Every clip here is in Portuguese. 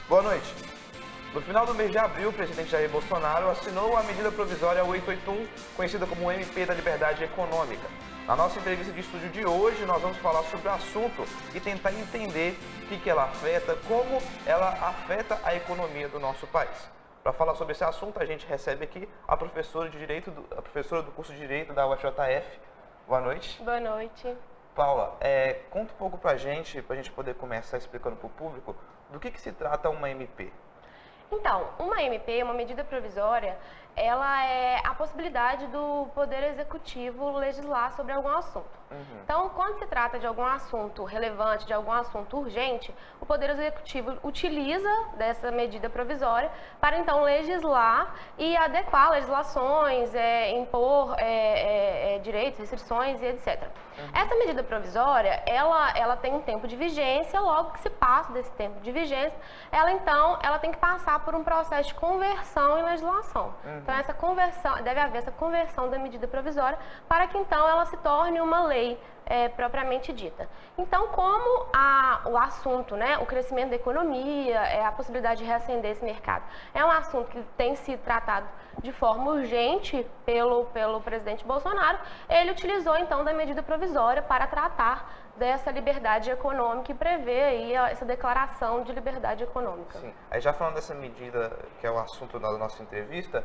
Boa noite. No final do mês de abril, o presidente Jair Bolsonaro assinou a medida provisória 881, conhecida como o MP da Liberdade Econômica. Na nossa entrevista de estúdio de hoje, nós vamos falar sobre o assunto e tentar entender o que ela afeta, como ela afeta a economia do nosso país. Para falar sobre esse assunto, a gente recebe aqui a professora do curso de Direito da UFJF. Boa noite. Boa noite. Paula, conta um pouco para a gente poder começar explicando para o público do que se trata uma MP. Então, uma MP, uma medida provisória, ela é a possibilidade do Poder Executivo legislar sobre algum assunto. Então, quando se trata de algum assunto relevante, de algum assunto urgente, o Poder Executivo utiliza dessa medida provisória para, então, legislar e adequar legislações, impor direitos, restrições e etc. Essa medida provisória, ela tem um tempo de vigência, logo que se passa desse tempo de vigência, ela tem que passar por um processo de conversão em legislação. Então, deve haver essa conversão da medida provisória para que, então, ela se torne uma lei propriamente dita. Então, como o assunto, o crescimento da economia, a possibilidade de reacender esse mercado, é um assunto que tem sido tratado de forma urgente pelo presidente Bolsonaro, ele utilizou, então, da medida provisória para tratar dessa liberdade econômica e prever aí essa declaração de liberdade econômica. Sim. Aí, já falando dessa medida, que é o assunto da nossa entrevista,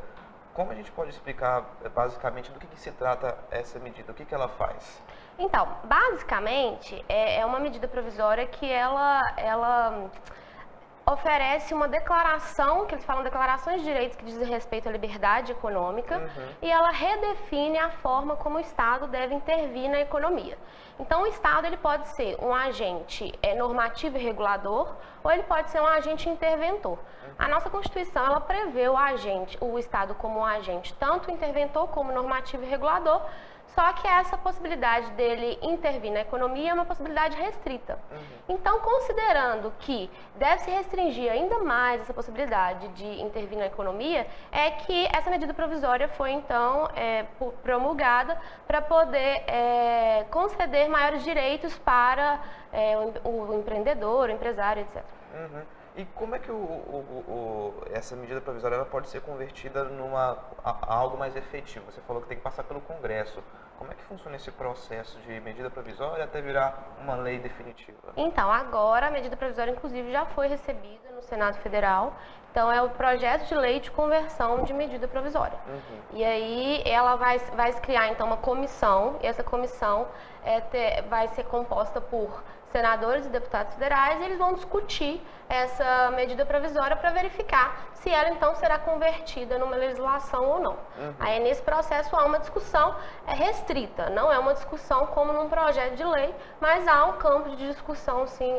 como a gente pode explicar, basicamente, do que se trata essa medida? O que ela faz? Então, basicamente, é uma medida provisória que ela oferece uma declaração, que eles falam declarações de direitos que dizem respeito à liberdade econômica, e ela redefine a forma como o Estado deve intervir na economia. Então, o Estado ele pode ser um agente normativo e regulador, ou ele pode ser um agente interventor. A nossa Constituição, ela prevê o Estado como um agente, tanto interventor como normativo e regulador, só que essa possibilidade dele intervir na economia é uma possibilidade restrita. Então, considerando que deve se restringir ainda mais essa possibilidade de intervir na economia, é que essa medida provisória foi, então, promulgada para poder conceder maiores direitos para o empreendedor, o empresário, etc. E como é que essa medida provisória ela pode ser convertida a algo mais efetivo? Você falou que tem que passar pelo Congresso. Como é que funciona esse processo de medida provisória até virar uma lei definitiva? Então, agora a medida provisória, inclusive, já foi recebida no Senado Federal. Então, é o projeto de lei de conversão de medida provisória. E aí, ela vai se criar, então, uma comissão. E essa comissão vai ser composta por senadores e deputados federais, e eles vão discutir essa medida provisória para verificar se ela, então, será convertida numa legislação ou não. Aí, nesse processo, há uma discussão restrita, não é uma discussão como num projeto de lei, mas há um campo de discussão, sim,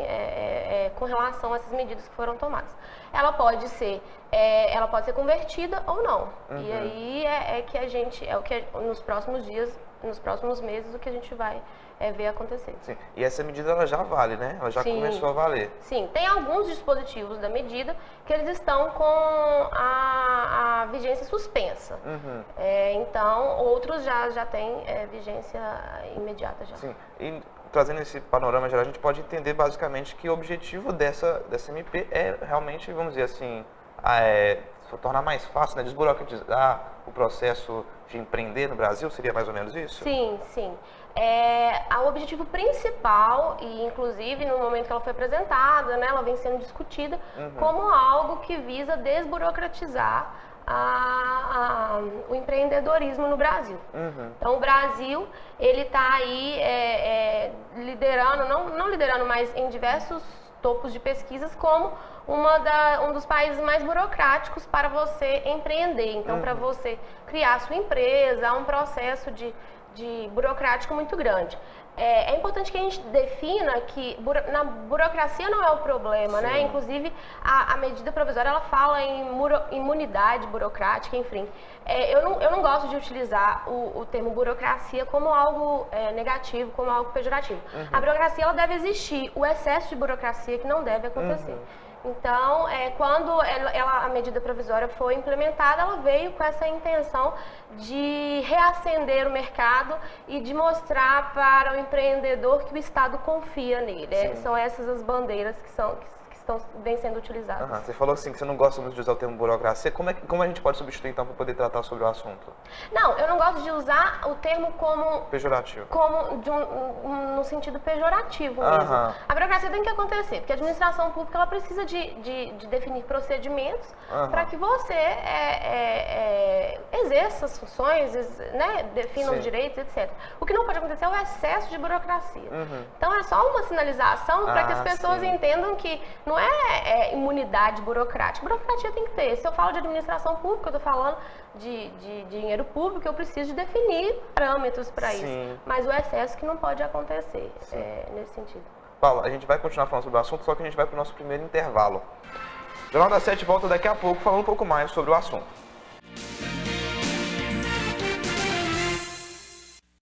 com relação a essas medidas que foram tomadas. Ela pode ser convertida ou não. E aí nos próximos dias, nos próximos meses, o que a gente vai ver acontecer. Sim. E essa medida ela já vale, né? Ela já começou a valer. Sim, tem alguns dispositivos da medida que eles estão com a vigência suspensa. Então, outros já têm vigência imediata já. Sim. E trazendo esse panorama geral, a gente pode entender basicamente que o objetivo dessa MP é realmente, vamos dizer assim, tornar mais fácil, desburocratizar o processo de empreender no Brasil, seria mais ou menos isso? Sim, sim. O objetivo principal, e inclusive no momento que ela foi apresentada, ela vem sendo discutida como algo que visa desburocratizar o empreendedorismo no Brasil. Então, o Brasil, ele está aí liderando, não liderando, mas em diversos topos de pesquisas como um dos países mais burocráticos para você empreender. Então, para você criar sua empresa, há um processo de burocrático muito grande. É importante que a gente defina que na burocracia não é o problema, né? Inclusive, a medida provisória, ela fala em imunidade burocrática, enfim. Eu não gosto de utilizar o termo burocracia como algo negativo, como algo pejorativo. A burocracia, ela deve existir. O excesso de burocracia que não deve acontecer. Então, quando a medida provisória foi implementada, ela veio com essa intenção de reacender o mercado e de mostrar para o empreendedor que o Estado confia nele. São essas as bandeiras que vêm sendo utilizadas. Você falou assim que você não gosta muito de usar o termo burocracia. Como a gente pode substituir então para poder tratar sobre o assunto? Não, eu não gosto de usar o termo como Pejorativo. No sentido pejorativo mesmo. A burocracia tem que acontecer, porque a administração pública ela precisa de definir procedimentos para que você exerça as funções, né, defina os direitos, etc. O que não pode acontecer é o excesso de burocracia. Então é só uma sinalização para que as pessoas entendam que não é imunidade burocrática. Burocracia tem que ter. Se eu falo de administração pública, eu estou falando de dinheiro público, eu preciso de definir parâmetros para isso. Mas o excesso que não pode acontecer nesse sentido. Paula, a gente vai continuar falando sobre o assunto, só que a gente vai para o nosso primeiro intervalo. O Jornal das 7 volta daqui a pouco falando um pouco mais sobre o assunto.